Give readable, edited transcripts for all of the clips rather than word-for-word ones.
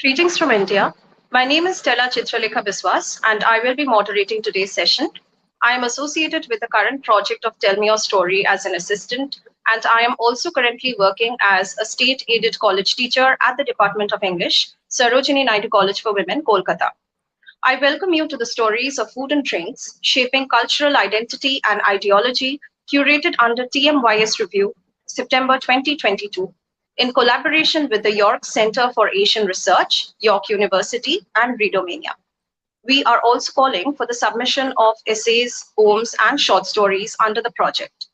Greetings from India. My name is Stella Chitralekha Biswas, and I will be moderating today's session. I am associated with the current project of Tell Me Your Story as an assistant, and I am also currently working as a state-aided college teacher at the Department of English, Sarojini Naidu College for Women, Kolkata. I welcome you to the stories of food and drinks, shaping cultural identity and ideology, curated under TMYS Review September 2022, in collaboration with the York Center for Asian Research, York University, and Readomania. We are also calling for the submission of essays, poems, and short stories under the project.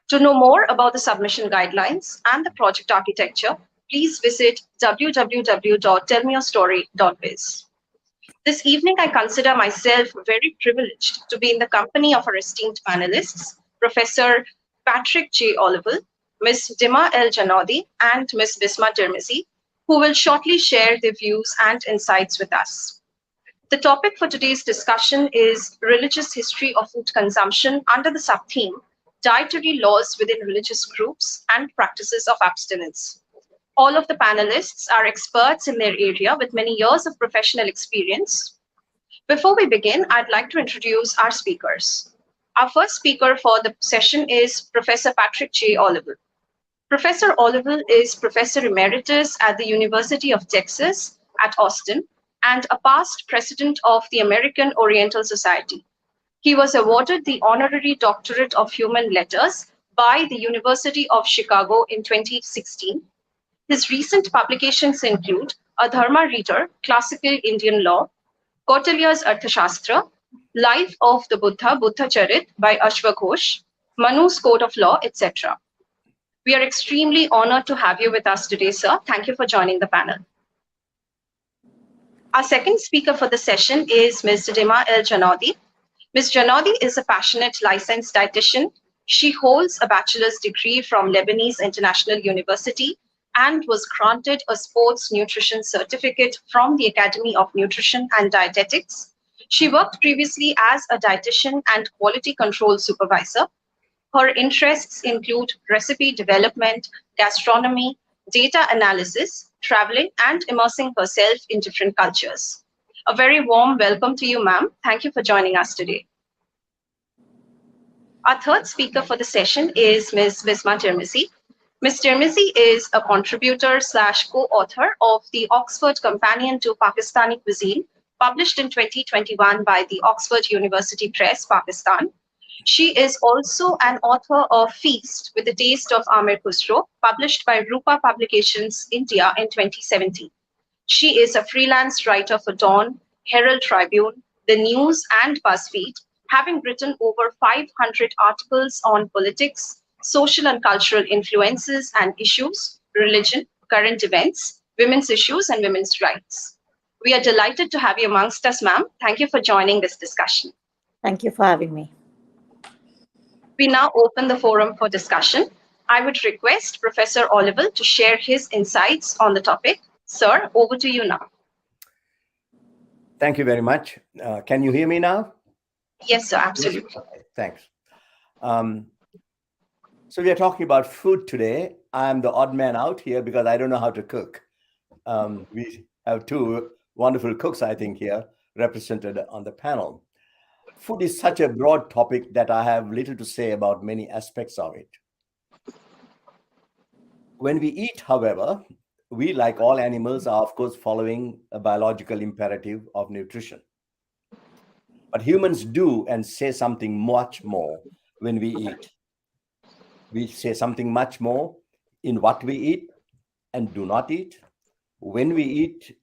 To know more about the submission guidelines and the project architecture, please visit www.tellmeyourstory.biz. This evening, I consider myself very privileged to be in the company of our esteemed panelists, Professor Patrick J. Olivelle, Ms. Dima L. Janoudi, and Ms. Bisma Timirzi, who will shortly share their views and insights with us. The topic for today's discussion is religious history of food consumption under the sub-theme dietary laws within religious groups and practices of abstinence. All of the panelists are experts in their area with many years of professional experience. Before we begin, I'd like to introduce our speakers. Our first speaker for the session is Professor Patrick J. Olivelle. Professor Olivelle is Professor Emeritus at the University of Texas at Austin and a past president of the American Oriental Society. He was awarded the Honorary Doctorate of Human Letters by the University of Chicago in 2016. His recent publications include A Dharma Reader, Classical Indian Law, Kautilya's Arthashastra, Life of the Buddha, Buddha Charit by Ashwa Ghosh, Manu's Code of Law, etc. We are extremely honored to have you with us today, sir. Thank you for joining the panel. Our second speaker for the session is Ms. Dima El Janoudi. Ms. Janoudi is a passionate licensed dietitian. She holds a bachelor's degree from Lebanese International University and was granted a sports nutrition certificate from the Academy of Nutrition and Dietetics. She worked previously as a dietitian and quality control supervisor. Her interests include recipe development, gastronomy, data analysis, traveling, and immersing herself in different cultures. A very warm welcome to you, ma'am. Thank you for joining us today. Our third speaker for the session is Ms. Bisma Timirzi. Ms. Timirzi is a contributor / co-author of the Oxford Companion to Pakistani Cuisine, published in 2021 by the Oxford University Press, Pakistan. She is also an author of Feast with the Taste of Amir Khusro, published by Rupa Publications, India in 2017. She is a freelance writer for Dawn, Herald Tribune, The News, and BuzzFeed, having written over 500 articles on politics, social and cultural influences and issues, religion, current events, women's issues, and women's rights. We are delighted to have you amongst us, ma'am. Thank you for joining this discussion. Thank you for having me. We now open the forum for discussion. I would request Professor Olivelle to share his insights on the topic. Sir, over to you now. Thank you very much. Can you hear me now? Yes, sir, absolutely. Okay, thanks. So we are talking about food today. I'm the odd man out here because I don't know how to cook. We have two wonderful cooks, I think, here represented on the panel. Food is such a broad topic that I have little to say about many aspects of it. When we eat, however, we, like all animals, are of course following a biological imperative of nutrition. But humans do and say something much more when we eat. We say something much more in what we eat and do not eat, when we eat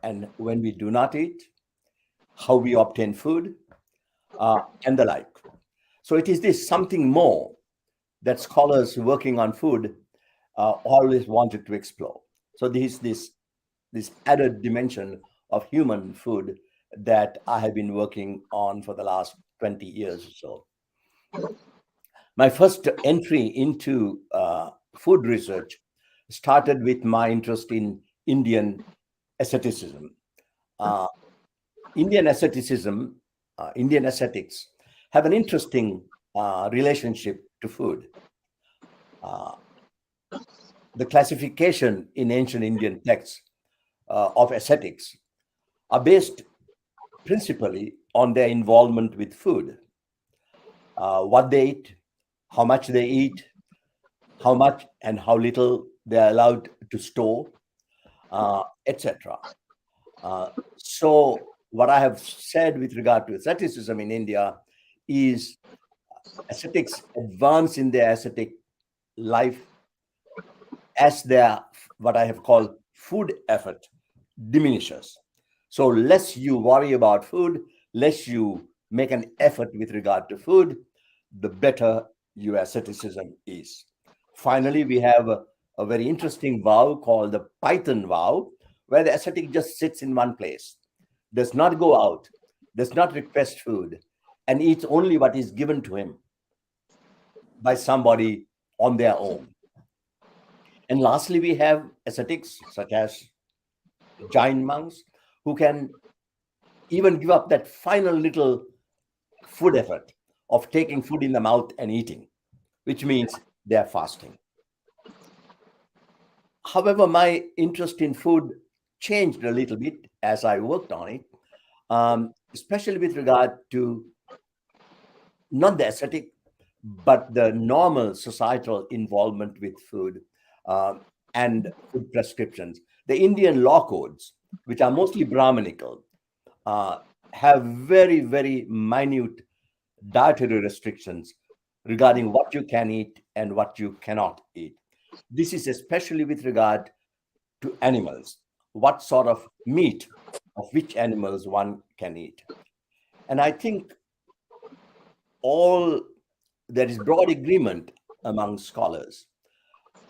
and when we do not eat, how we obtain food, and the like. So it is this something more that scholars working on food always wanted to explore. So this added dimension of human food that I have been working on for the last 20 years or so. My first entry into food research started with my interest in Indian asceticism. Indian ascetics have an interesting relationship to food. The classification in ancient Indian texts of ascetics are based principally on their involvement with food, what they eat, how much they eat, how much and how little they're allowed to store, etc. So what I have said with regard to asceticism in India is ascetics advance in their ascetic life as their, what I have called, food effort diminishes. So less you worry about food, less you make an effort with regard to food, the better your asceticism is. Finally, we have a very interesting vow called the Python vow, where the ascetic just sits in one place, does not go out, does not request food, and eats only what is given to him by somebody on their own. And lastly, we have ascetics such as Jain monks who can even give up that final little food effort of taking food in the mouth and eating, which means they are fasting. However, my interest in food changed a little bit as I worked on it, especially with regard to not the ascetic, but the normal societal involvement with food and food prescriptions. The Indian law codes, which are mostly Brahminical, have very, very minute dietary restrictions regarding what you can eat and what you cannot eat. This is especially with regard to animals, what sort of meat of which animals one can eat. And I think there is broad agreement among scholars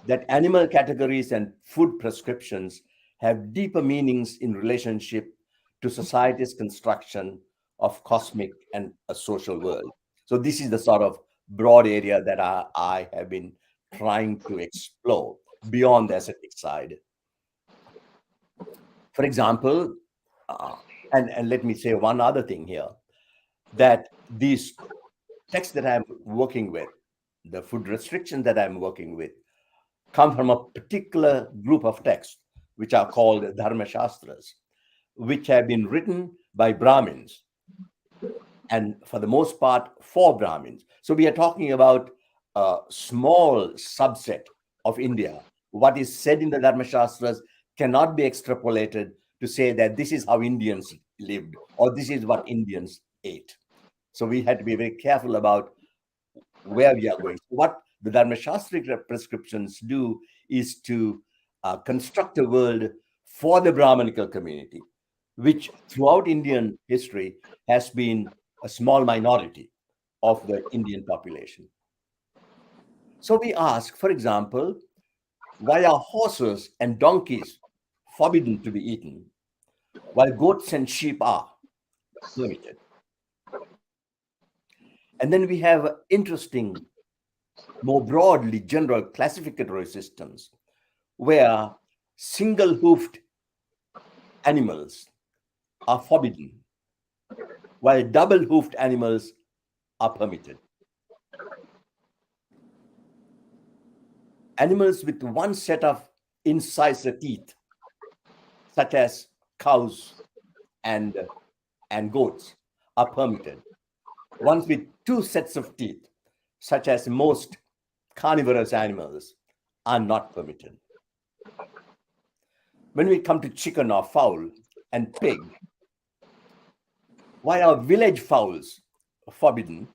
that animal categories and food prescriptions have deeper meanings in relationship to society's construction of cosmic and a social world. So this is the sort of broad area that I have been trying to explore beyond the ascetic side. For example, and let me say one other thing here, that these texts that I'm working with, the food restrictions that I'm working with, come from a particular group of texts, which are called Dharma Shastras, which have been written by Brahmins, and for the most part, for Brahmins. So we are talking about a small subset of India. What is said in the Dharma Shastras cannot be extrapolated to say that this is how Indians lived or this is what Indians ate. So we had to be very careful about where we are going. What the Dharma Shastric prescriptions do is to construct a world for the Brahminical community, which throughout Indian history has been a small minority of the Indian population. So we ask, for example, why are horses and donkeys forbidden to be eaten, while goats and sheep are permitted? And then we have interesting, more broadly general classificatory systems where single-hoofed animals are forbidden, while double-hoofed animals are permitted. Animals with one set of incisor teeth, such as cows and goats, are permitted. Ones with two sets of teeth, such as most carnivorous animals, are not permitted. When we come to chicken or fowl and pig, why are village fowls forbidden,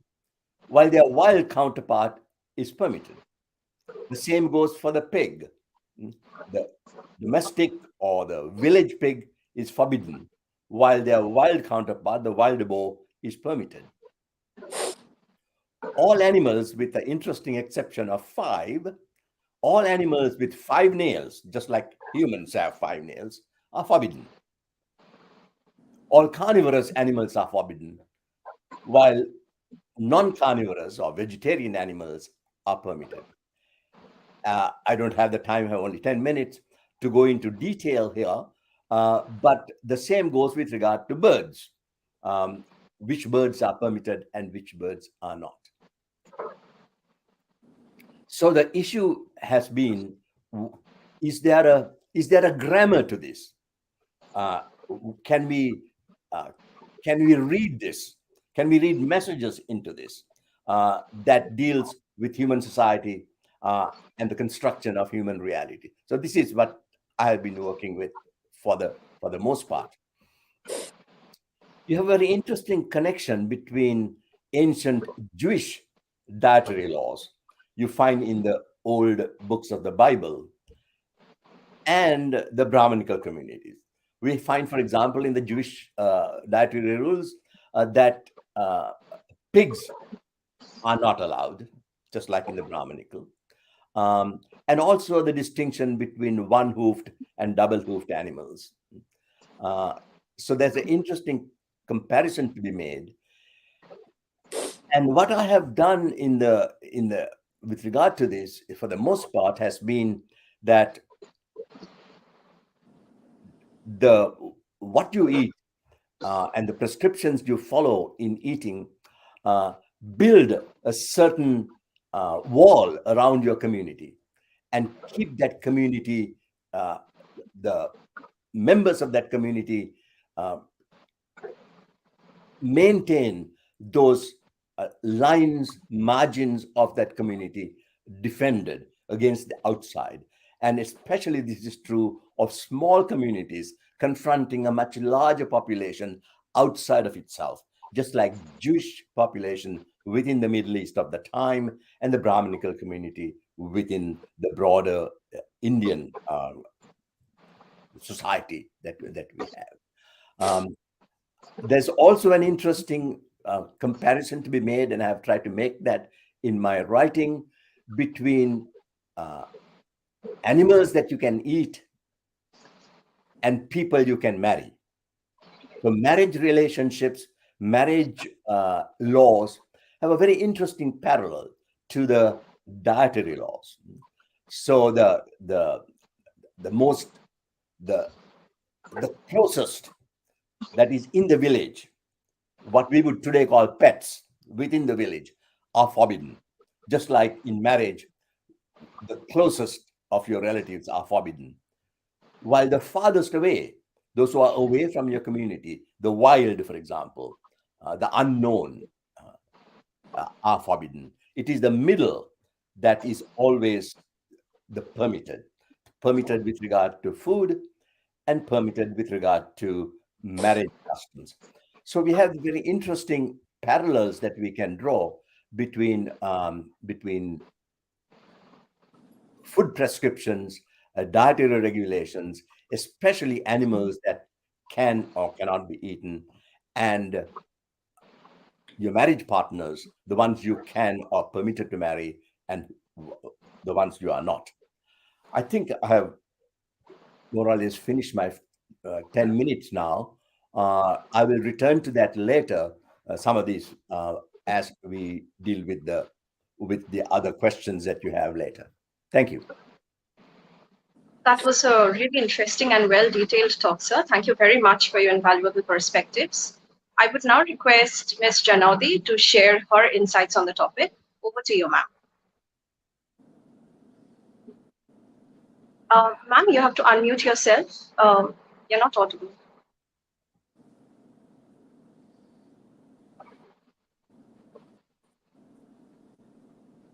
while their wild counterpart is permitted? The same goes for the pig. The domestic or the village pig is forbidden, while their wild counterpart, the wild boar, is permitted. All animals, with the interesting exception of 5, all animals with 5 nails, just like humans have 5 nails, are forbidden. All carnivorous animals are forbidden, while non-carnivorous or vegetarian animals are permitted. I don't have the time, I have only 10 minutes to go into detail here, but the same goes with regard to birds, which birds are permitted and which birds are not. So the issue has been, is there a grammar to this? can we read this? Can we read messages into this that deals with human society and the construction of human reality? So this is what I have been working with for the most part. You have a very interesting connection between ancient Jewish dietary laws you find in the old books of the Bible and the Brahminical communities. We find, for example, in the Jewish dietary rules that pigs are not allowed, just like in the Brahminical. And also the distinction between one-hoofed and double-hoofed animals. So there's an interesting comparison to be made. And what I have done with regard to this, for the most part, has been that what you eat and the prescriptions you follow in eating build a certain wall around your community and keep that community, the members of that community, maintain those lines, margins of that community defended against the outside. And especially this is true of small communities confronting a much larger population outside of itself, just like Jewish population within the Middle East of the time and the Brahminical community within the broader Indian society that we have. There's also an interesting comparison to be made, and I have tried to make that in my writing, between animals that you can eat and people you can marry. So marriage relationships, marriage laws have a very interesting parallel to the dietary laws. So the closest that is in the village, what we would today call pets within the village, are forbidden. Just like in marriage, the closest of your relatives are forbidden. While the farthest away, those who are away from your community, the wild, for example, the unknown, are forbidden. It is the middle that is always the permitted with regard to food and permitted with regard to marriage customs. So we have very interesting parallels that we can draw between food prescriptions, dietary regulations, especially animals that can or cannot be eaten, and your marriage partners, the ones you can or permitted to marry, and the ones you are not. I think I have more or less finished my 10 minutes now. I will return to that later, some of these, as we deal with the other questions that you have later. Thank you. That was a really interesting and well-detailed talk, sir. Thank you very much for your invaluable perspectives. I would now request Ms. Janoudi to share her insights on the topic. Over to you, ma'am. Ma'am, you have to unmute yourself. You're not audible.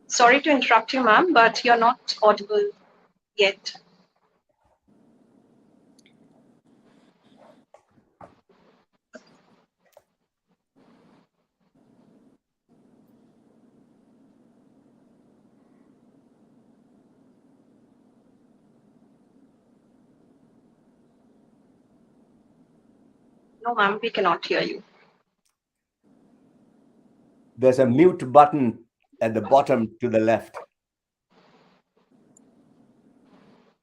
Sorry to interrupt you, ma'am, but you're not audible yet. No, ma'am, we cannot hear you. There's a mute button at the bottom to the left.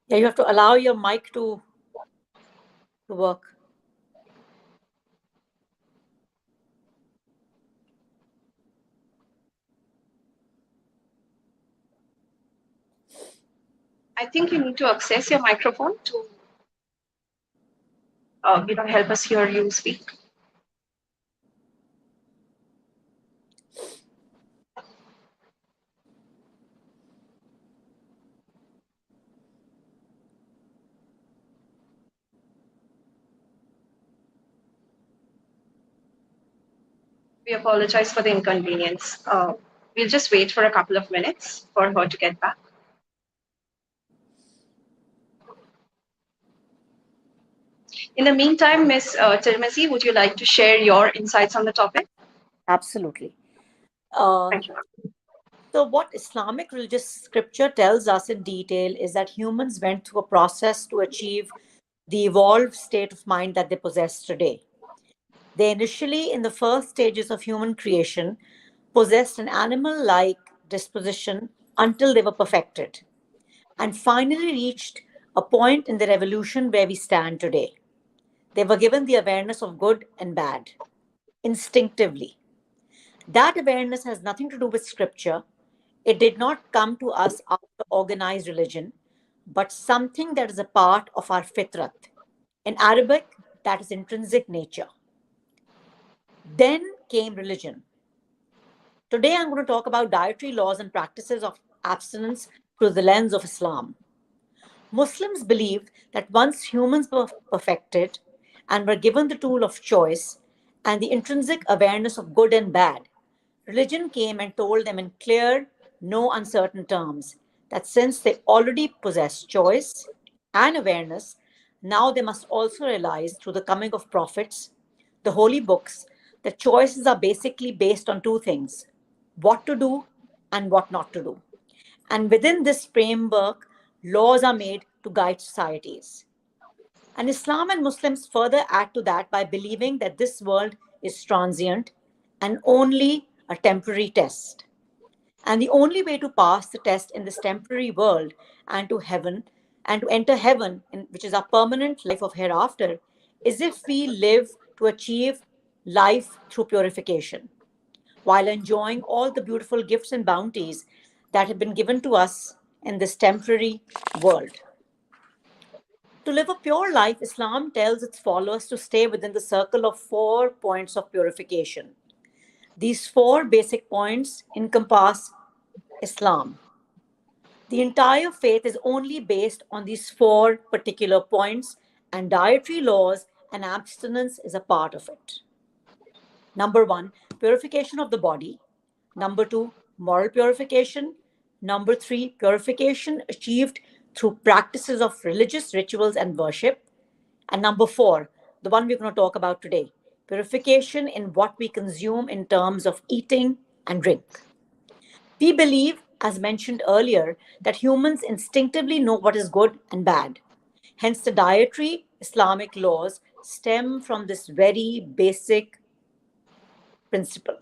Yeah, you have to allow your mic to work. I think you need to access your microphone to help us hear you speak. We apologize for the inconvenience. We'll just wait for a couple of minutes for her to get back. In the meantime, Ms. Timirzi, would you like to share your insights on the topic? Absolutely. Thank you. So what Islamic religious scripture tells us in detail is that humans went through a process to achieve the evolved state of mind that they possess today. They initially, in the first stages of human creation, possessed an animal-like disposition until they were perfected, and finally reached a point in their evolution where we stand today. They were given the awareness of good and bad, instinctively. That awareness has nothing to do with scripture. It did not come to us after organized religion, but something that is a part of our fitrat. In Arabic, that is intrinsic nature. Then came religion. Today, I'm going to talk about dietary laws and practices of abstinence through the lens of Islam. Muslims believe that once humans were perfected and were given the tool of choice and the intrinsic awareness of good and bad, religion came and told them in clear, no uncertain terms that since they already possess choice and awareness, now they must also realize through the coming of prophets, the holy books, that choices are basically based on two things: what to do and what not to do. And within this framework, laws are made to guide societies. And Islam and Muslims further add to that by believing that this world is transient and only a temporary test. And the only way to pass the test in this temporary world and to heaven and to enter heaven, which is our permanent life of hereafter, is if we live to achieve life through purification, while enjoying all the beautiful gifts and bounties that have been given to us in this temporary world. To live a pure life, Islam tells its followers to stay within the circle of 4 points of purification. These 4 basic points encompass Islam. The entire faith is only based on these 4 particular points, and dietary laws and abstinence is a part of it. Number 1, purification of the body. Number 2, moral purification. Number 3, purification achieved through practices of religious rituals and worship. And number 4, the one we're going to talk about today, purification in what we consume in terms of eating and drink. We believe, as mentioned earlier, that humans instinctively know what is good and bad. Hence, the dietary Islamic laws stem from this very basic principle.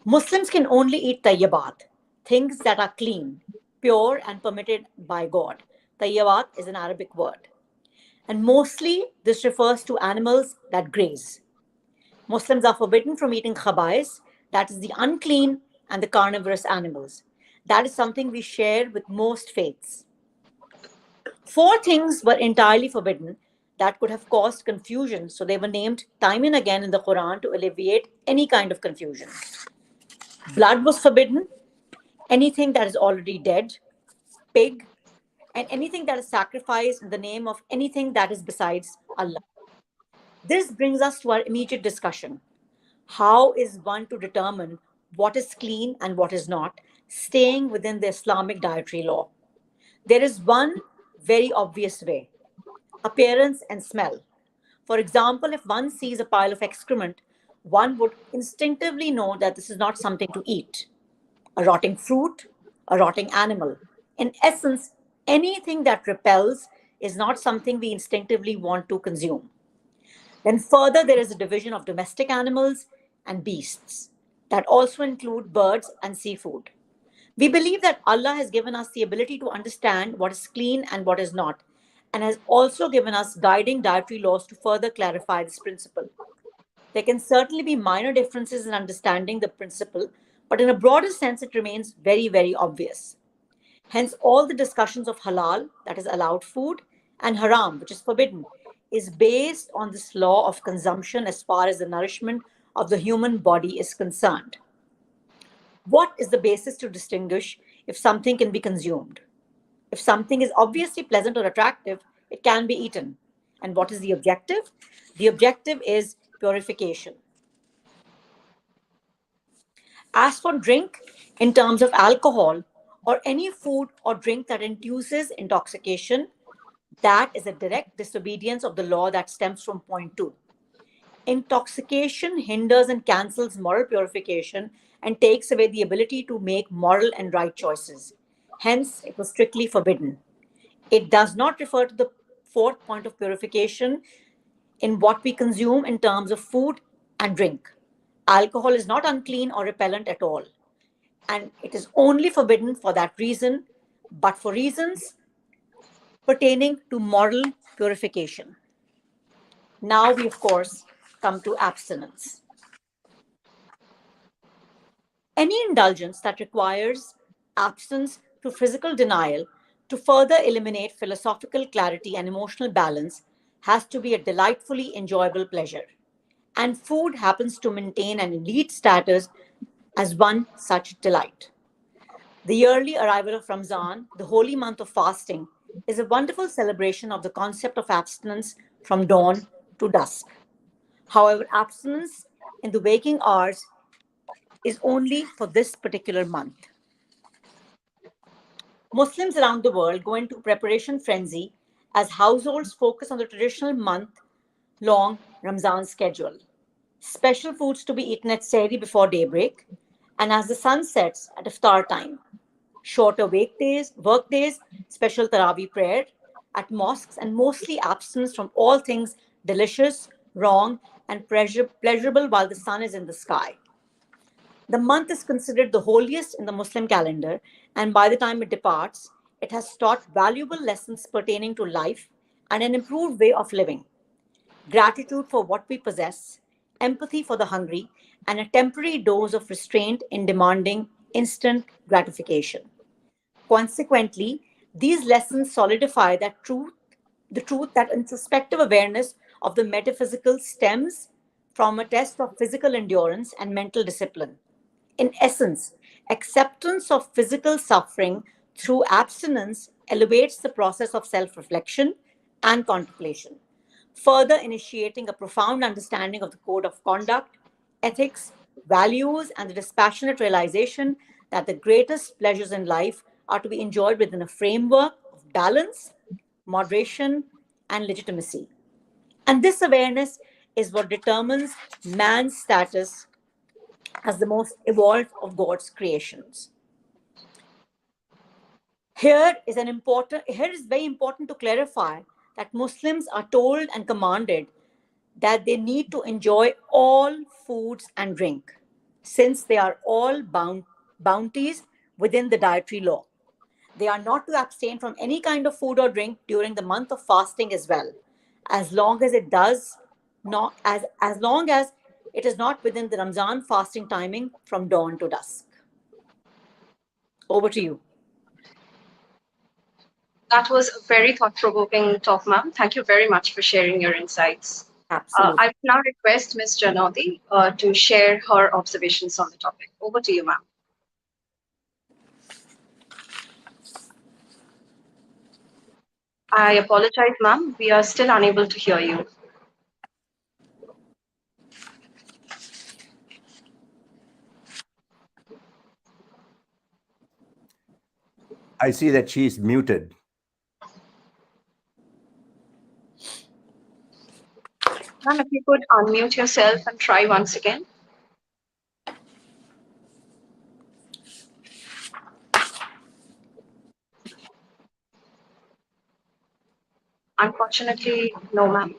Muslims can only eat tayyibat, things that are clean, pure, and permitted by God. Tayyibat is an Arabic word. And mostly, this refers to animals that graze. Muslims are forbidden from eating khabais, that is the unclean and the carnivorous animals. That is something we share with most faiths. 4 things were entirely forbidden that could have caused confusion, so they were named time and again in the Quran to alleviate any kind of confusion. Blood was forbidden, anything that is already dead, pig, and anything that is sacrificed in the name of anything that is besides Allah. This brings us to our immediate discussion. How is one to determine what is clean and what is not, staying within the Islamic dietary law? There is one very obvious way: appearance and smell. For example, if one sees a pile of excrement, one would instinctively know that this is not something to eat. A rotting fruit, a rotting animal. In essence, anything that repels is not something we instinctively want to consume. Then further, there is a division of domestic animals and beasts that also include birds and seafood. We believe that Allah has given us the ability to understand what is clean and what is not, and has also given us guiding dietary laws to further clarify this principle. There can certainly be minor differences in understanding the principle, but in a broader sense, it remains very, very obvious. Hence, all the discussions of halal, that is allowed food, and haram, which is forbidden, is based on this law of consumption as far as the nourishment of the human body is concerned. What is the basis to distinguish if something can be consumed? If something is obviously pleasant or attractive, it can be eaten. And what is the objective? The objective is purification. As for drink, in terms of alcohol or any food or drink that induces intoxication, that is a direct disobedience of the law that stems from point 2. Intoxication hinders and cancels moral purification and takes away the ability to make moral and right choices. Hence, it was strictly forbidden. It does not refer to the fourth point of purification in what we consume in terms of food and drink. Alcohol is not unclean or repellent at all, and it is only forbidden for that reason, but for reasons pertaining to moral purification. Now we, of course, come to abstinence. Any indulgence that requires absence through physical denial to further eliminate philosophical clarity and emotional balance has to be a delightfully enjoyable pleasure. And food happens to maintain an elite status as one such delight. The yearly arrival of Ramzan, the holy month of fasting, is a wonderful celebration of the concept of abstinence from dawn to dusk. However, abstinence in the waking hours is only for this particular month. Muslims around the world go into preparation frenzy as households focus on the traditional month long Ramzan schedule. Special foods to be eaten at Sehri before daybreak and as the sun sets at iftar time. Shorter work days, special Taraweeh prayer at mosques, and mostly abstinence from all things delicious, wrong, and pleasurable while the sun is in the sky. The month is considered the holiest in the Muslim calendar, and by the time it departs, it has taught valuable lessons pertaining to life and an improved way of living, gratitude for what we possess, empathy for the hungry, and a temporary dose of restraint in demanding instant gratification. Consequently, these lessons solidify the truth that introspective awareness of the metaphysical stems from a test of physical endurance and mental discipline. In essence, acceptance of physical suffering through abstinence elevates the process of self reflection and contemplation, further initiating a profound understanding of the code of conduct, ethics, values, and the dispassionate realization that the greatest pleasures in life are to be enjoyed within a framework of balance, moderation, and legitimacy. And this awareness is what determines man's status as the most evolved of God's creations. Here is very important to clarify that Muslims are told and commanded that they need to enjoy all foods and drink, since they are all bounties within the dietary law. They are not to abstain from any kind of food or drink during the month of fasting as well, as long as it does not as long as it is not within the Ramzan fasting timing from dawn to dusk. Over to you. That was a very thought-provoking talk, ma'am. Thank you very much for sharing your insights. Absolutely. I will now request Ms. Janoudi to share her observations on the topic. Over to you, ma'am. I apologize, ma'am. We are still unable to hear you. I see that she is muted. Ma'am, if you could unmute yourself and try once again. Unfortunately, no, ma'am.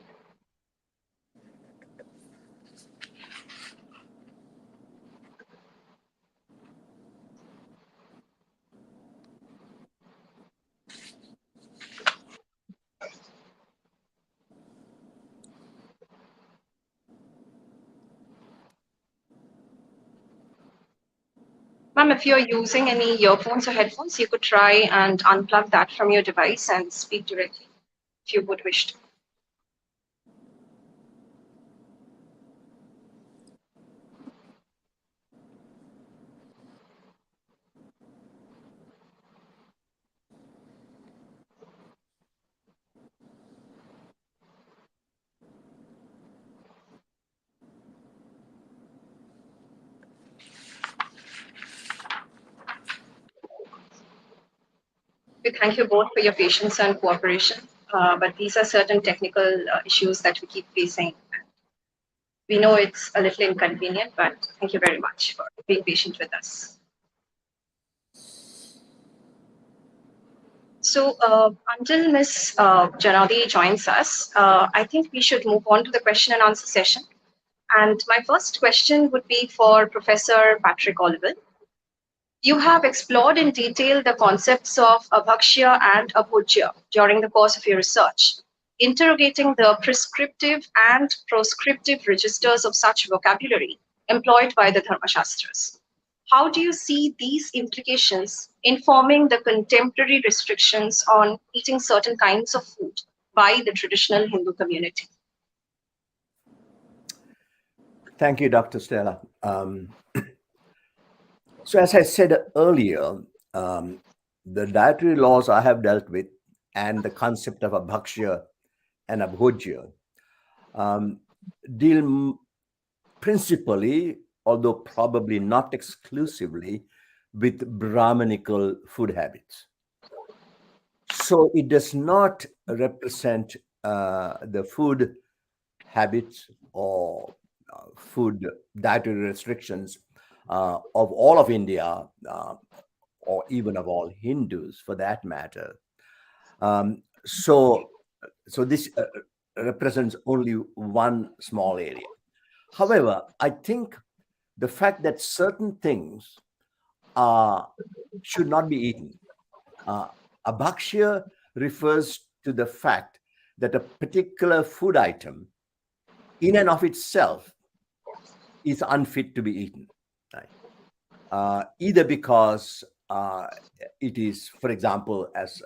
Ma'am, if you're using any earphones or headphones, you could try and unplug that from your device and speak directly if you would wish to. thank you both for your patience and cooperation. But these are certain technical issues that we keep facing. We know it's a little inconvenient, but thank you very much for being patient with us. So until Ms. Janoudi joins us, I think we should move on to the question and answer session. And my first question would be for Professor Patrick Olivelle. You have explored in detail the concepts of abhakshya and abhojya during the course of your research, interrogating the prescriptive and proscriptive registers of such vocabulary employed by the Dharmashastras. How do you see these implications informing the contemporary restrictions on eating certain kinds of food by the traditional Hindu community? Thank you, Dr. Stella. So as I said earlier, the dietary laws I have dealt with and the concept of abhakshya and abhojya deal principally, although probably not exclusively, with Brahmanical food habits. So it does not represent the food habits or food dietary restrictions of all of India, or even of all Hindus for that matter. So this represents only one small area. However, I think the fact that certain things should not be eaten. Abhakshya refers to the fact that a particular food item in and of itself is unfit to be eaten. Right? Either because it is, for example, as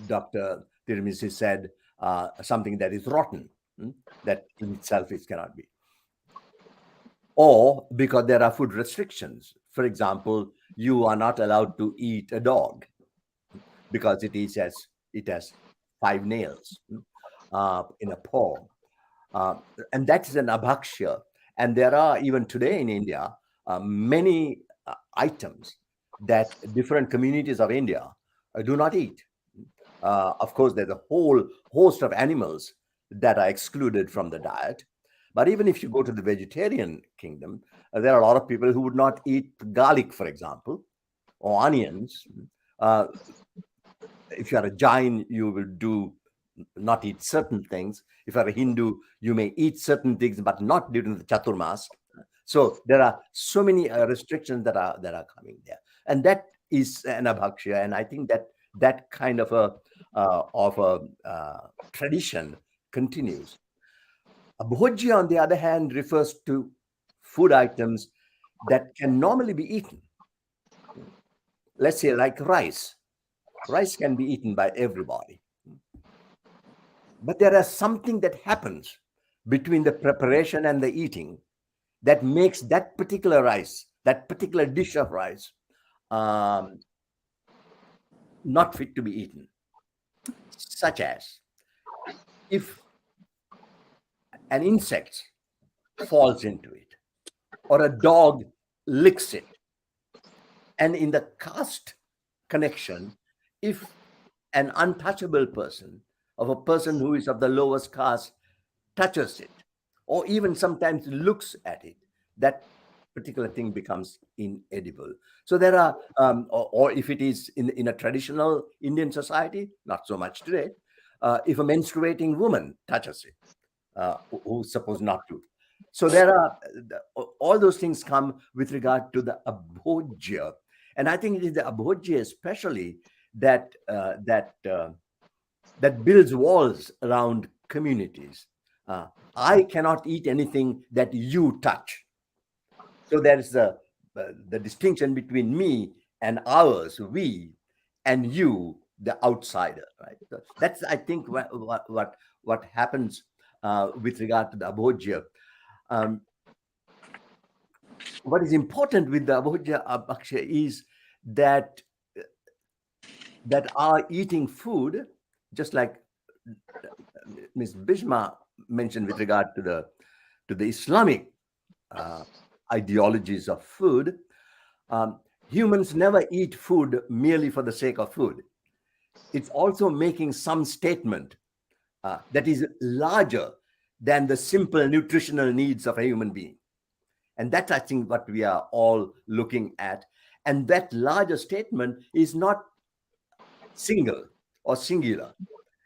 Dr. Timirzi said, something that is rotten, that in itself it cannot be. Or because there are food restrictions. For example, you are not allowed to eat a dog because it has 5 nails in a paw. And that is an abhakshya. And there are, even today in India, many items that different communities of India do not eat. Of course, there's a whole host of animals that are excluded from the diet. But even if you go to the vegetarian kingdom, there are a lot of people who would not eat garlic, for example, or onions. If you are a Jain, you will not eat certain things. If you are a Hindu, you may eat certain things, but not during the Chaturmas. So there are so many restrictions that are coming there, and that is an abhakshya. And I think that kind of a tradition continues. Abhojya, on the other hand, refers to food items that can normally be eaten. Let's say like rice. Rice can be eaten by everybody. But there is something that happens between the preparation and the eating that makes that particular rice, that particular dish of rice, not fit to be eaten. Such as if an insect falls into it, or a dog licks it. And in the caste connection, if an untouchable person, of a person who is of the lowest caste, touches it, or even sometimes looks at it, that particular thing becomes inedible. So there are, or if it is in a traditional Indian society, not so much today, if a menstruating woman touches it, who's supposed not to. So there are, all those things come with regard to the abhojya. And I think it is the abhojya especially that builds walls around communities. I cannot eat anything that you touch. So there is the distinction between me and ours, we, and you, the outsider. Right. So that's, I think, what happens with regard to the abhojya. What is important with the abhojya abhakshya is that our eating food, just like Ms. Bisma mentioned with regard to the Islamic ideologies of food, humans never eat food merely for the sake of food. it's also making some statement that is larger than the simple nutritional needs of a human being. And that's, I think, what we are all looking at. And that larger statement is not single or singular.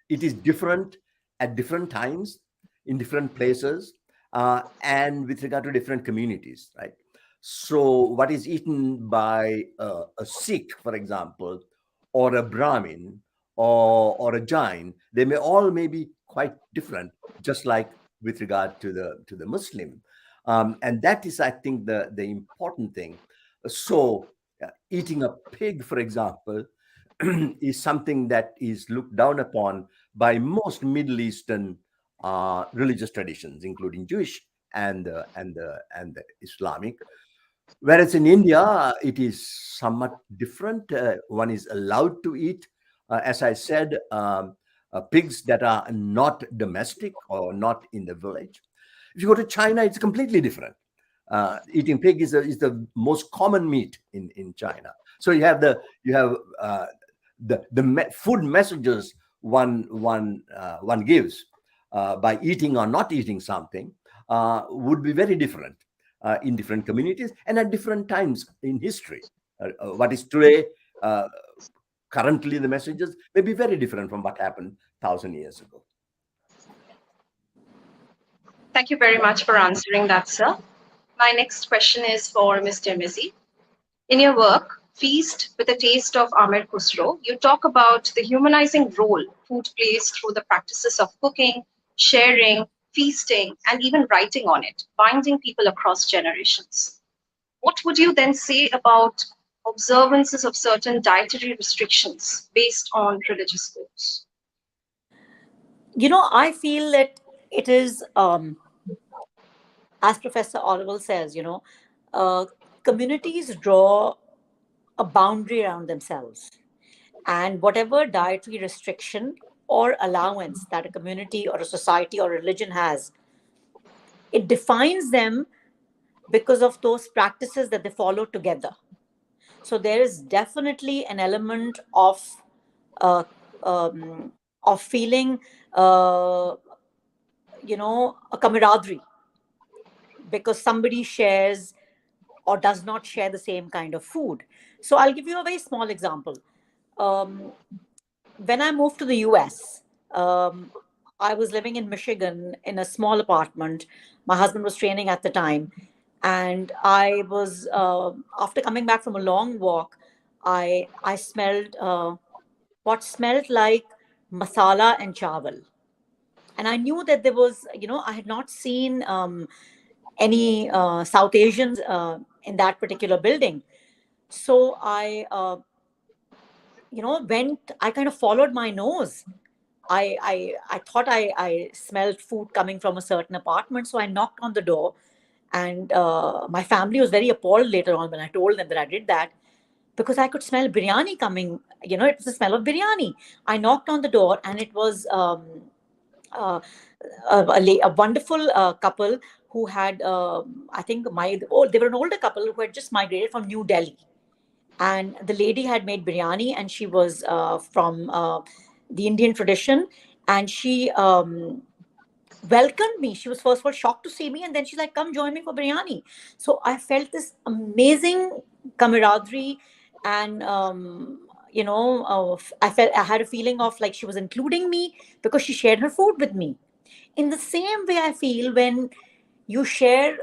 It is different at different times, in different places, and with regard to different communities, right? So what is eaten by a Sikh, for example, or a Brahmin, or a Jain, they may be quite different, just like with regard to the Muslim. And that is, I think, the important thing. So eating a pig, for example, is something that is looked down upon by most Middle Eastern religious traditions, including Jewish and the Islamic. Whereas in India, it is somewhat different. One is allowed to eat, as I said, pigs that are not domestic or not in the village. If you go to China, it's completely different. Eating pig is the most common meat in China. So you have the food messages one gives by eating or not eating something would be very different in different communities and at different times in history. What is today, currently, the messages may be very different from what happened 1,000 years ago. Thank you very much for answering that, sir. My next question is for Ms. Timirzi. In your work, Feast with a Taste of Amir Khusro, you talk about the humanizing role food plays through the practices of cooking, sharing, feasting, and even writing on it, binding people across generations. What would you then say about observances of certain dietary restrictions based on religious codes? I feel that it is, as Professor Olivelle says, communities draw a boundary around themselves. And whatever dietary restriction or allowance that a community or a society or religion has, it defines them because of those practices that they follow together. So there is definitely an element uh, of feeling, a camaraderie because somebody shares or does not share the same kind of food. So I'll give you a very small example. When I moved to the US, I was living in Michigan in a small apartment. My husband was training at the time. And I was, after coming back from a long walk, I smelled what smelled like masala and chawal. And I knew that there was, I had not seen any South Asians in that particular building. So I kind of followed my nose. I thought I smelled food coming from a certain apartment. So I knocked on the door. And my family was very appalled later on when I told them that I did that because I could smell biryani coming. It was the smell of biryani. I knocked on the door and it was uh, a wonderful couple who had, I think, they were an older couple who had just migrated from New Delhi. And the lady had made biryani and she was from the Indian tradition. And she welcomed me. She was first of all shocked to see me, and then she's like, "Come join me for biryani." So I felt this amazing camaraderie, and I had a feeling of like she was including me because she shared her food with me. In the same way, I feel when you share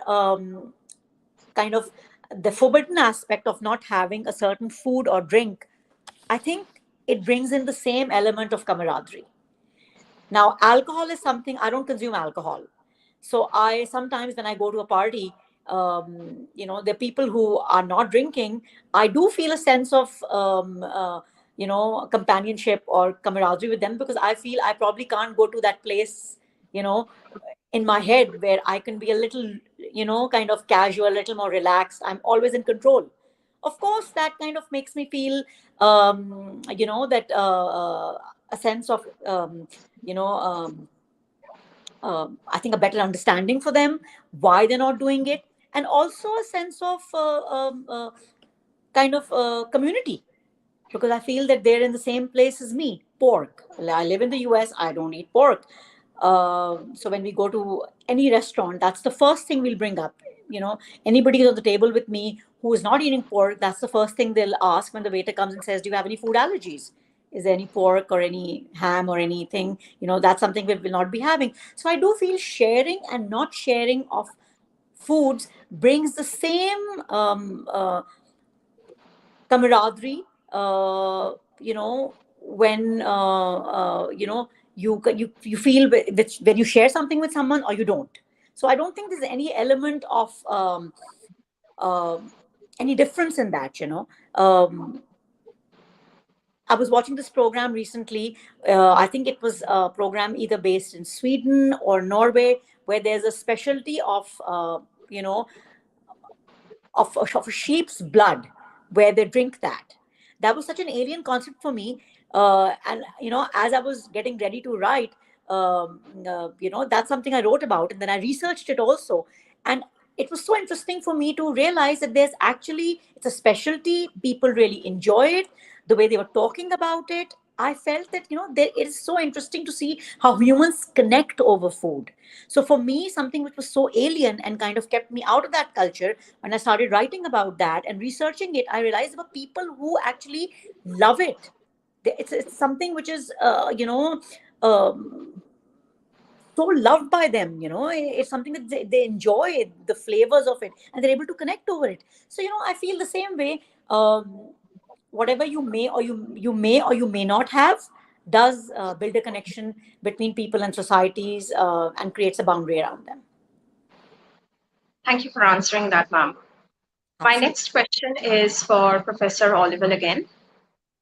kind of the forbidden aspect of not having a certain food or drink, I think it brings in the same element of camaraderie. Now, alcohol is something I don't consume alcohol. So I sometimes when I go to a party, the people who are not drinking, I do feel a sense of companionship or camaraderie with them because I feel I probably can't go to that place, in my head where I can be a little, kind of casual, a little more relaxed. I'm always in control. Of course, that kind of makes me feel, that a sense of, I think a better understanding for them, why they're not doing it, and also a sense of kind of community, because I feel that they're in the same place as me. Pork. I live in the US. I don't eat pork. So when we go to any restaurant, that's the first thing we'll bring up. Anybody who's on the table with me who is not eating pork, that's the first thing they'll ask when the waiter comes and says, "Do you have any food allergies? Is there any pork or any ham or anything?" That's something we will not be having. So I do feel sharing and not sharing of foods brings the same camaraderie, when you feel when you share something with someone or you don't. So I don't think there's any element of uh, any difference in that. I was watching this program recently. I think it was a program either based in Sweden or Norway, where there's a specialty of you know of a sheep's blood, where they drink that. That was such an alien concept for me. And as I was getting ready to write, that's something I wrote about, and then I researched it also. And it was so interesting for me to realize that it's a specialty. People really enjoy it. The way they were talking about it, I felt that it is so interesting to see how humans connect over food. So for me, something which was so alien and kind of kept me out of that culture, when I started writing about that and researching it, I realized there were people who actually love it. It's something which is um, so loved by them. It's something that they enjoy the flavors of it, and they're able to connect over it. So I feel the same way. Whatever you may not have does build a connection between people and societies, and creates a boundary around them. Thank you for answering that, ma'am. My next question is for Professor Olivelle again.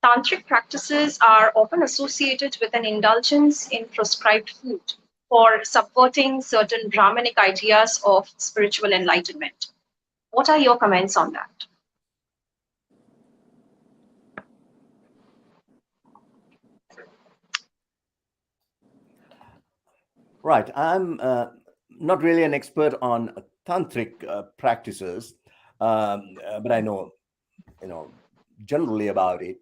Tantric practices are often associated with an indulgence in prescribed food for subverting certain Brahmanic ideas of spiritual enlightenment. What are your comments on that? Right. I'm not really an expert on tantric practices, but I know, generally about it.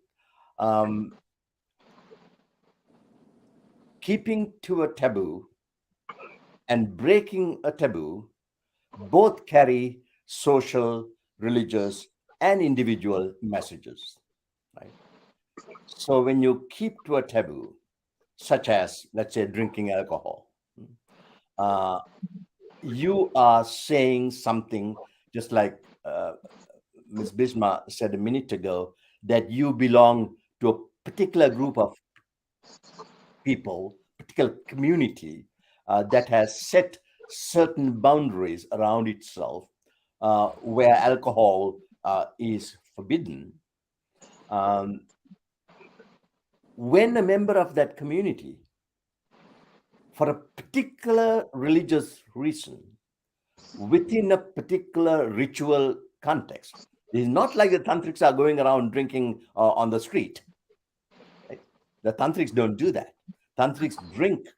Keeping to a taboo and breaking a taboo both carry social, religious, and individual messages. Right. So when you keep to a taboo, such as, let's say, drinking alcohol, uh, you are saying something, just like Ms. Bisma said a minute ago, that you belong to a particular group of people, particular community that has set certain boundaries around itself, where alcohol is forbidden. When a member of that community, for a particular religious reason, within a particular ritual context, it's not like the tantrics are going around drinking on the street. Right? The tantrics don't do that. Tantrics drink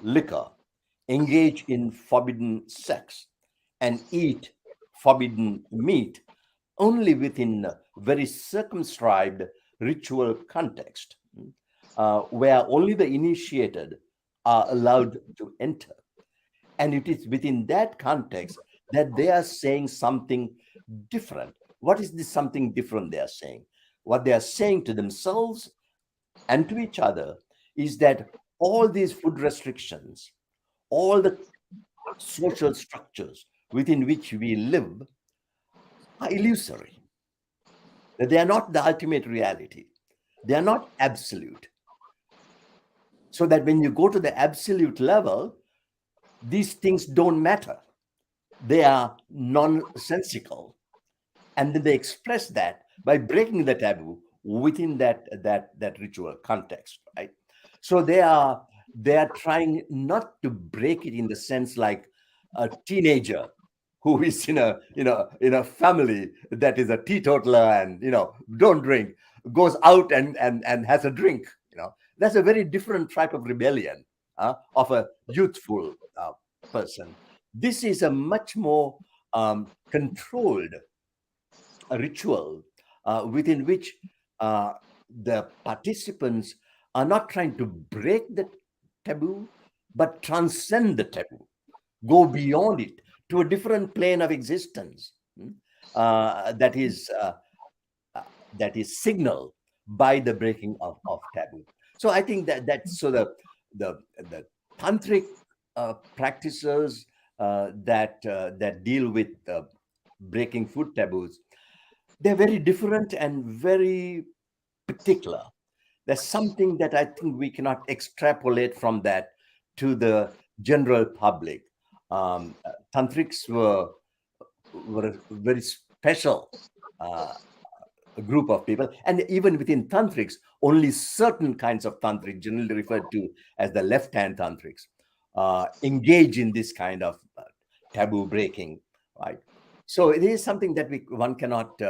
liquor, engage in forbidden sex, and eat forbidden meat only within a very circumscribed ritual context, where only the initiated are allowed to enter. And it is within that context that they are saying something different. What is this something different they are saying? What they are saying to themselves and to each other is that all these food restrictions, all the social structures within which we live are illusory. That they are not the ultimate reality. They are not absolute. So that when you go to the absolute level, these things don't matter. They are nonsensical. And then they express that by breaking the taboo within that ritual context, right? So they are trying not to break it in the sense like a teenager who is in a family that is a teetotaler and don't drink, goes out and has a drink. That's a very different type of rebellion of a youthful person. This is a much more controlled ritual within which the participants are not trying to break the taboo, but transcend the taboo, go beyond it to a different plane of existence, that is signaled by the breaking of taboo. So I think that's so the tantric practices that deal with breaking food taboos, they're very different and very particular. There's something that I think we cannot extrapolate from that to the general public. Tantrics were a very special group of people, and even within tantrics, only certain kinds of tantrics, generally referred to as the left-hand tantrics, engage in this kind of taboo breaking, right? So it is something that one cannot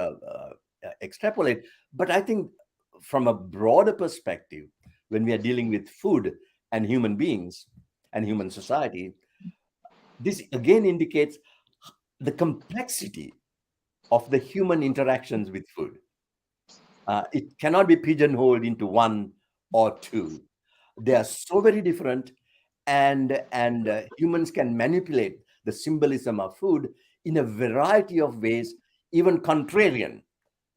extrapolate. But I think from a broader perspective, when we are dealing with food and human beings and human society, this again indicates the complexity of the human interactions with food. It cannot be pigeonholed into one or two. They are so very different, and humans can manipulate the symbolism of food in a variety of ways, even contrarian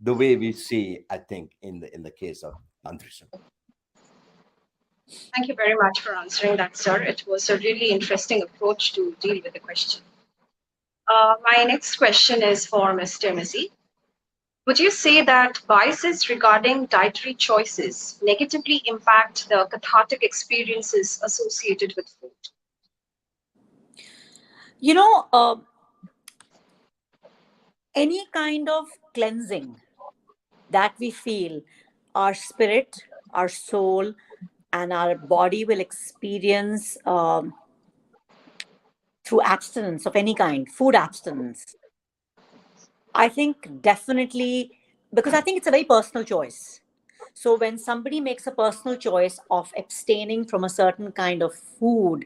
the way we see, I think, in the case of Tantrism. Thank you very much for answering that, sir. It was a really interesting approach to deal with the question. My next question is for Ms. Timirzi. Would you say that biases regarding dietary choices negatively impact the cathartic experiences associated with food? You know, any kind of cleansing that we feel, our spirit, our soul, and our body will experience through abstinence of any kind, food abstinence, I think definitely, because I think it's a very personal choice. So when somebody makes a personal choice of abstaining from a certain kind of food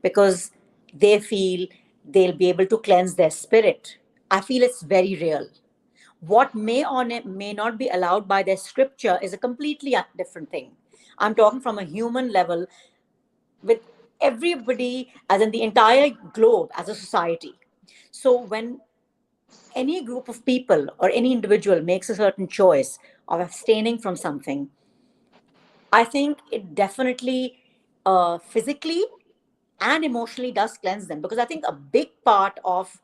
because they feel they'll be able to cleanse their spirit, I feel it's very real. What may or may not be allowed by their scripture is a completely different thing. I'm talking from a human level with everybody, as in the entire globe, as a society. So when any group of people or any individual makes a certain choice of abstaining from something, I think it definitely physically and emotionally does cleanse them, because I think a big part of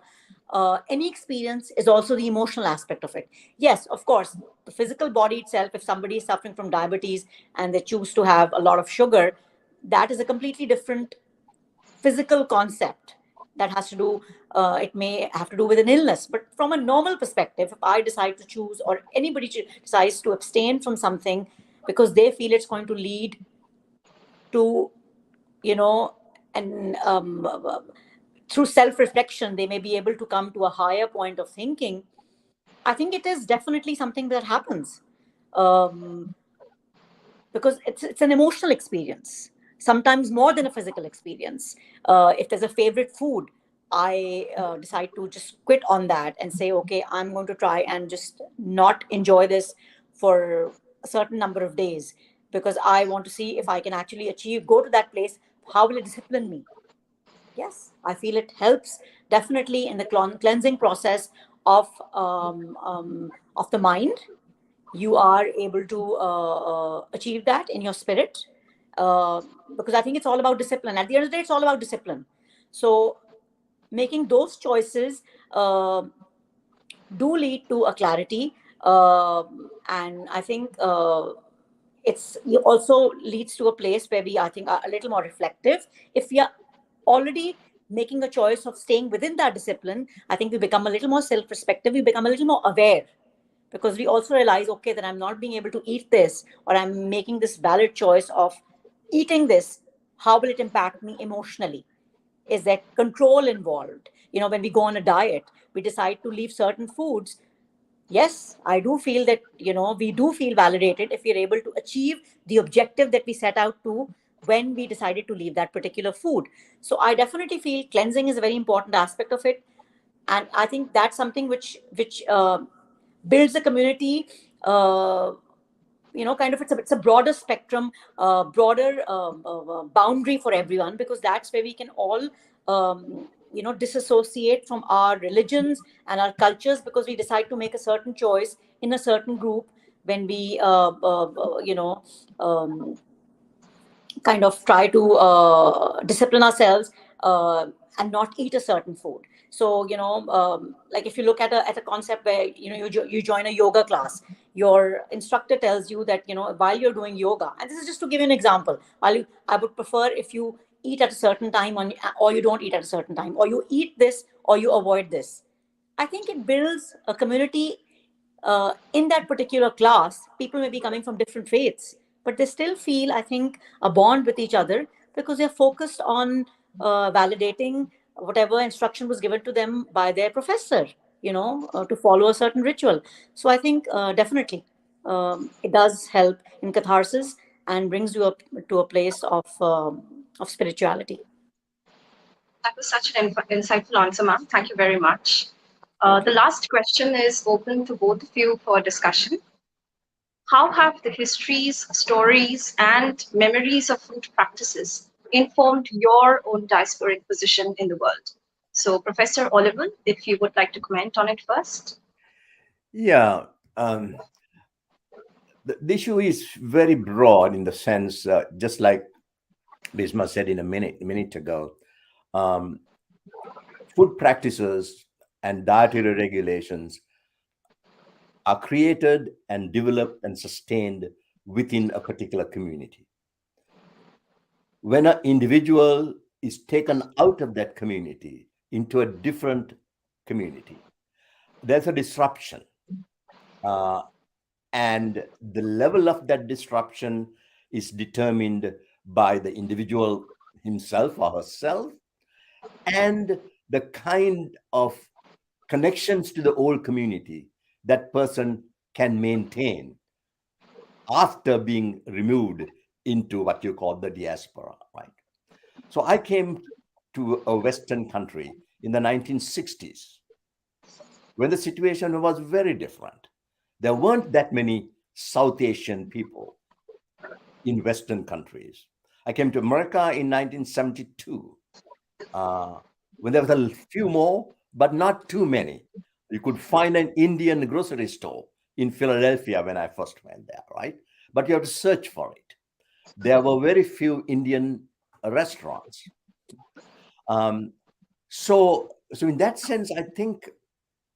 any experience is also the emotional aspect of it. Yes, of course, the physical body itself, if somebody is suffering from diabetes and they choose to have a lot of sugar, that is a completely different physical concept that has to do, it may have to do with an illness. But from a normal perspective, if I decide to choose, or anybody decides to abstain from something because they feel it's going to lead to, and through self-reflection, they may be able to come to a higher point of thinking, I think it is definitely something that happens. Because it's an emotional experience, sometimes more than a physical experience. If there's a favorite food, I decide to just quit on that and say, okay, I'm going to try and just not enjoy this for a certain number of days, because I want to see if I can actually go to that place. How will it discipline me? Yes, I feel it helps definitely in the cleansing process of the mind. You are able to achieve that in your spirit, because I think it's all about discipline. At the end of the day, it's all about discipline. So making those choices do lead to a clarity, and I think it also leads to a place where we, I think, are a little more reflective. If we are already making a choice of staying within that discipline, I think we become a little more self-respective, we become a little more aware, because we also realize, okay, that I'm not being able to eat this, or I'm making this valid choice of eating this. How will it impact me emotionally? Is there control involved? When we go on a diet, we decide to leave certain foods. Yes, I do feel that, we do feel validated if we're able to achieve the objective that we set out to when we decided to leave that particular food. So I definitely feel cleansing is a very important aspect of it. And I think that's something which builds a community kind of it's a broader spectrum, broader boundary for everyone, because that's where we can all disassociate from our religions and our cultures, because we decide to make a certain choice in a certain group when we kind of try to discipline ourselves and not eat a certain food. So like if you look at a concept where you join a yoga class, your instructor tells you that while you're doing yoga, and this is just to give you an example, I would prefer if you eat at a certain time or you don't eat at a certain time, or you eat this or you avoid this. I think it builds a community. In that particular class, people may be coming from different faiths, but they still feel, I think, a bond with each other, because they're focused on validating whatever instruction was given to them by their professor, to follow a certain ritual. So I think definitely it does help in catharsis and brings you up to a place of spirituality. That was such an insightful answer, ma'am. Thank you very much. The last question is open to both of you for discussion. How have the histories, stories, and memories of food practices informed your own diasporic position in the world? So, Professor Olivelle, if you would like to comment on it first. Yeah. The issue is very broad in the sense, just like Bisma said a minute ago, food practices and dietary regulations are created and developed and sustained within a particular community. When an individual is taken out of that community into a different community, there's a disruption. And the level of that disruption is determined by the individual himself or herself, and the kind of connections to the old community that person can maintain after being removed into what you call the diaspora, right? So I came to a Western country in the 1960s when the situation was very different. There weren't that many South Asian people in Western countries. I came to America in 1972 when there was a few more, but not too many. You could find an Indian grocery store in Philadelphia when I first went there, right? But you have to search for it. There were very few Indian restaurants. So in that sense, I think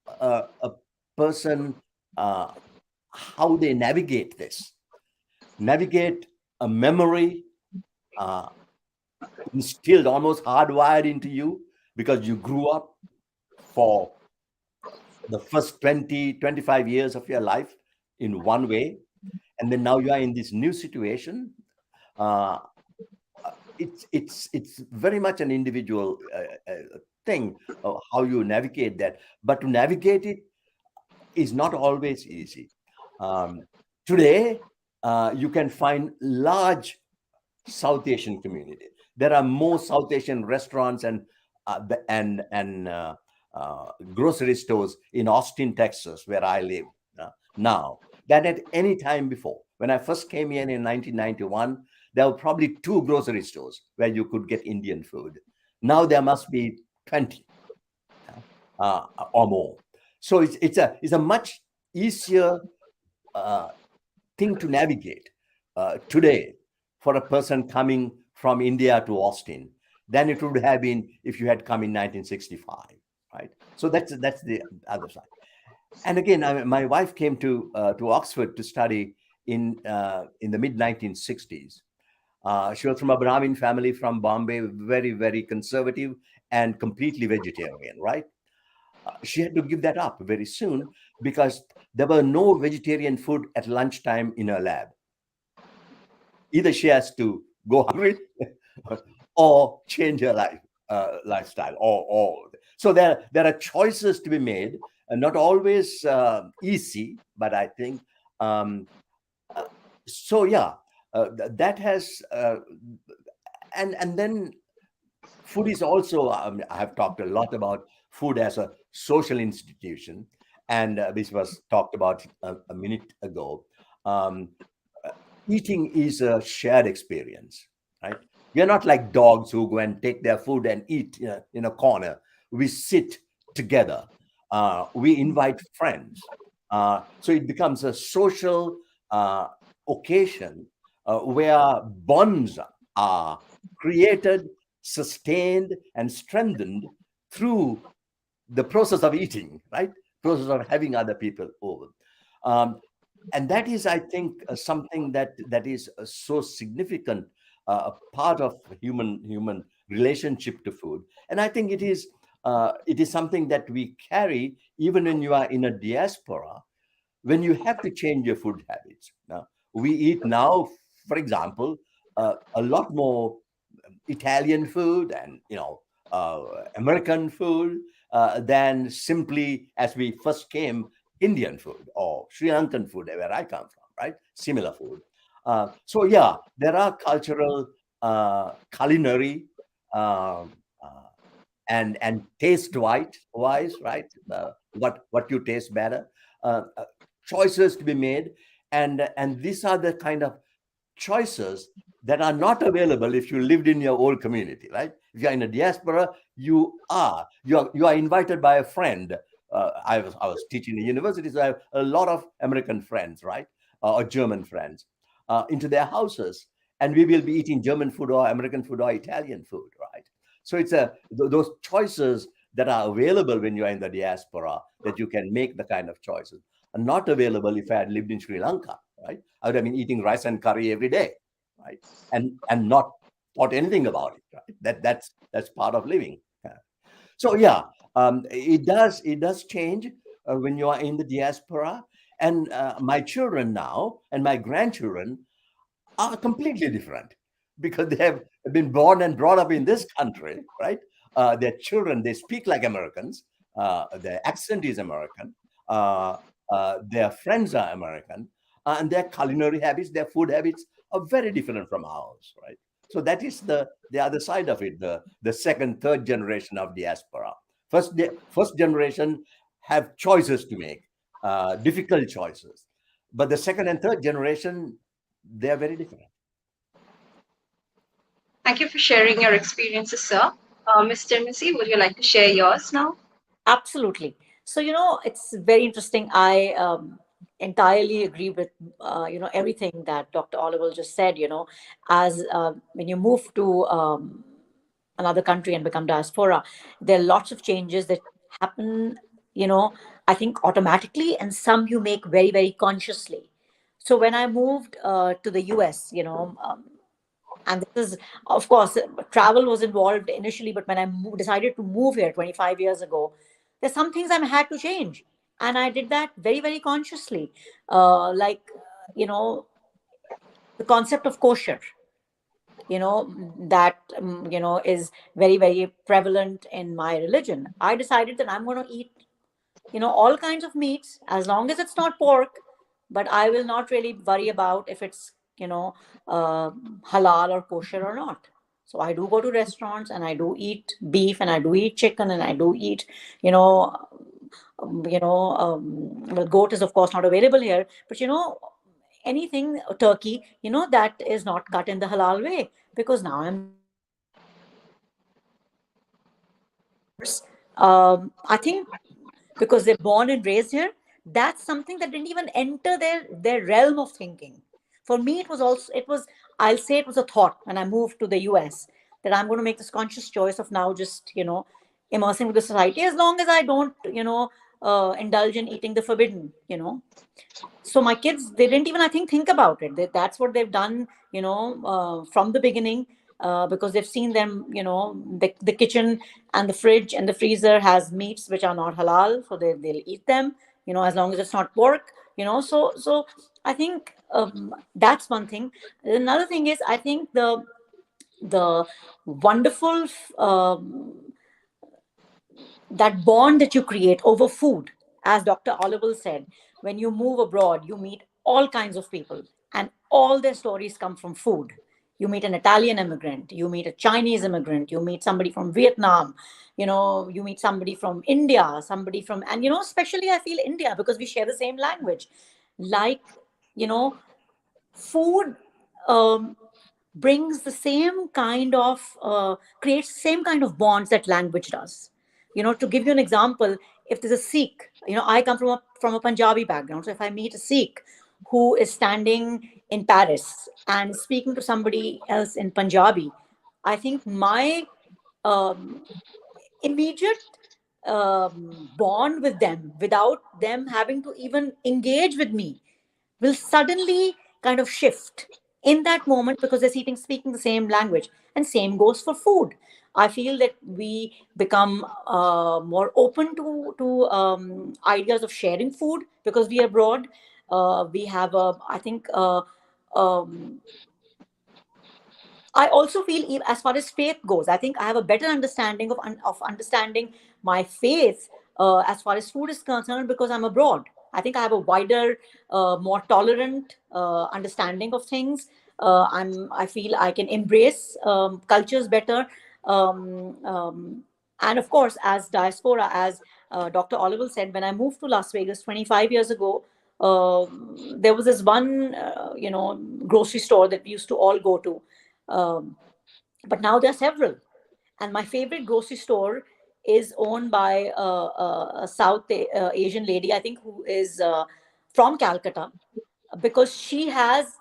a person, how they navigate a memory instilled, almost hardwired into you, because you grew up for the first 20, 25 years of your life in one way. And then now you are in this new situation. It's very much an individual thing of how you navigate that. But to navigate it is not always easy. Today, you can find large South Asian community. There are more South Asian restaurants and grocery stores in Austin, Texas, where I live now, than at any time before. When I first came in 1991, there were probably 2 grocery stores where you could get Indian food. Now there must be 20 or more. So it's a much easier thing to navigate today for a person coming from India to Austin than it would have been if you had come in 1965, right? So that's the other side. And again, my wife came to Oxford to study in the mid 1960s. She was from a Brahmin family from Bombay, very, very conservative and completely vegetarian, right? She had to give that up very soon because there were no vegetarian food at lunchtime in her lab. Either she has to go hungry or change her lifestyle. So there are choices to be made, and not always easy, but I think so. Yeah, that has, and then food is also. I have talked a lot about food as a social institution, and this was talked about a minute ago. eating is a shared experience, right? We are not like dogs who go and take their food and eat in a corner. We sit together. We invite friends. So it becomes a social occasion where bonds are created, sustained, and strengthened through the process of eating, right? Process of having other people over. And that is, I think, something that is so significant, a part of human relationship to food. And I think it is something that we carry even when you are in a diaspora, when you have to change your food habits. Now, we eat now, for example, a lot more Italian food and American food than simply, as we first came, Indian food or Sri Lankan food, where I come from, right? Similar food. So yeah, there are cultural, culinary, uh, and taste wise, right? What you taste better, choices to be made, and these are the kind of choices that are not available if you lived in your old community, right? If you're in a diaspora, you are invited by a friend. I was teaching in university, so I have a lot of American friends, right, or German friends, into their houses, and we will be eating German food or American food or Italian food, right? So it's those choices that are available when you are in the diaspora, that you can make the kind of choices are not available if I had lived in Sri Lanka, right? I would have been eating rice and curry every day, right? And not thought anything about it, right? That's part of living. So yeah, it does change when you are in the diaspora, and my children now and my grandchildren are completely different because they have been born and brought up in this country, right? Their children, they speak like Americans. Their accent is American. Their friends are American, and their culinary habits, their food habits are very different from ours, right? So that is the other side of it. The second, third generation of diaspora. First generation have choices to make, difficult choices, but the second and third generation, they are very different. Thank you for sharing your experiences, sir. Mr. Timirzi, would you like to share yours now? Absolutely. So, it's very interesting. I entirely agree with, everything that Dr. Olivelle just said, as when you move to another country and become diaspora, there are lots of changes that happen, I think automatically, and some you make very, very consciously. So when I moved to the US, and this is, of course, travel was involved initially, but when I decided to move here 25 years ago, there's some things I had to change, and I did that very, very consciously. Like, the concept of kosher, that is very, very prevalent in my religion. I decided that I'm going to eat all kinds of meats as long as it's not pork, but I will not really worry about if it's halal or kosher or not. So I do go to restaurants and I do eat beef and I do eat chicken and I do eat you know well, goat is of course not available here, but anything, turkey, that is not cut in the halal way, because now I'm I think because they're born and raised here, that's something that didn't even enter their realm of thinking. For me, it was I'll say it was a thought when I moved to the US, that I'm going to make this conscious choice of now just immersing with the society, as long as I don't indulge in eating the forbidden. So my kids, they didn't even, I think about it. That's what they've done from the beginning, because they've seen them, the kitchen and the fridge and the freezer has meats which are not halal, so they'll eat them, as long as it's not pork. So I think that's one thing. Another thing is, I think the wonderful that bond that you create over food, as Dr. Olivelle said, when you move abroad, you meet all kinds of people, and all their stories come from food. You meet an Italian immigrant, you meet a Chinese immigrant, you meet somebody from Vietnam, you meet somebody from India, somebody from, and especially I feel India, because we share the same language. Like, food brings the same kind of creates the same kind of bonds that language does. To give you an example, if there's a Sikh, I come from a Punjabi background, so if I meet a Sikh who is standing in Paris and speaking to somebody else in Punjabi, I think my um, immediate bond with them, without them having to even engage with me, will suddenly kind of shift in that moment, because they're speaking the same language. And same goes for food. I feel that we become more open to ideas of sharing food because we are abroad. We have I think um, I also feel, as far as faith goes, I think I have a better understanding of understanding my faith as far as food is concerned, because I'm abroad. I think I have a wider, more tolerant understanding of things. I feel I can embrace cultures better. Um, um, and of course, as diaspora, as Dr. Olivelle said, when I moved to Las Vegas 25 years ago, there was this one, grocery store that we used to all go to. But now there are several. And my favorite grocery store is owned by a Asian lady, I think, who is from Calcutta, because she has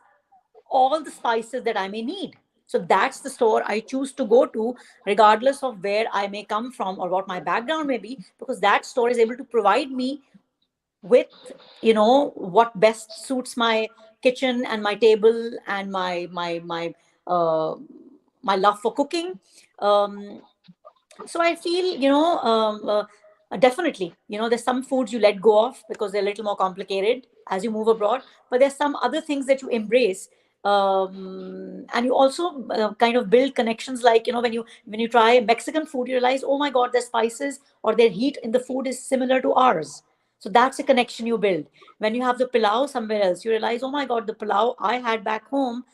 all the spices that I may need. So that's the store I choose to go to, regardless of where I may come from or what my background may be, because that store is able to provide me with what best suits my kitchen and my table and uh, my love for cooking. So I feel, definitely, there's some foods you let go of because they're a little more complicated as you move abroad, but there's some other things that you embrace. And you also kind of build connections, like, when you try Mexican food, you realize, oh my God, their spices or their heat in the food is similar to ours. So that's a connection you build. When you have the pilau somewhere else, you realize, oh my God, the pilau I had back home,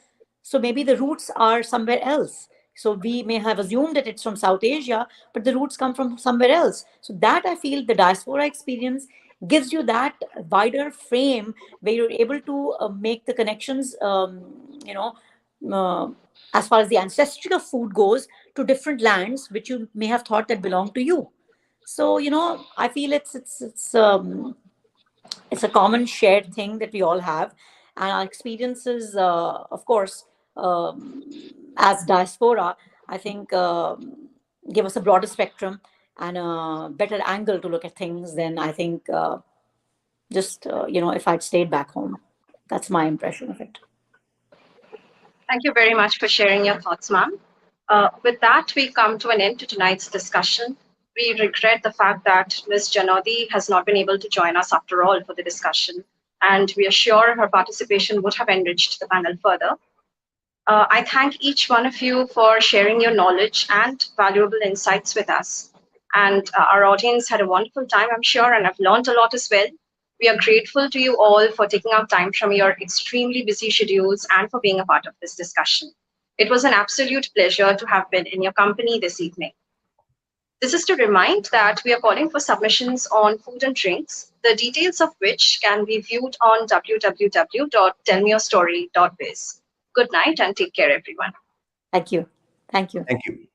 so maybe the roots are somewhere else. So we may have assumed that it's from South Asia, but the roots come from somewhere else. So that, I feel, the diaspora experience gives you that wider frame where you're able to make the connections, uh, as far as the ancestry of food goes, to different lands which you may have thought that belong to you. So I feel it's a common shared thing that we all have, and our experiences, of course, as diaspora, I think, give us a broader spectrum and a better angle to look at things than, I think, just if I'd stayed back home. That's my impression of it. Thank you very much for sharing your thoughts, ma'am. With that, we come to an end to tonight's discussion. We regret the fact that Ms. Janoudi has not been able to join us after all for the discussion, and we are sure her participation would have enriched the panel further. I thank each one of you for sharing your knowledge and valuable insights with us. And our audience had a wonderful time, I'm sure, and I've learned a lot as well. We are grateful to you all for taking out time from your extremely busy schedules and for being a part of this discussion. It was an absolute pleasure to have been in your company this evening. This is to remind that we are calling for submissions on food and drinks, the details of which can be viewed on www.tellmeyourstory.biz. Good night and take care, everyone. Thank you. Thank you. Thank you.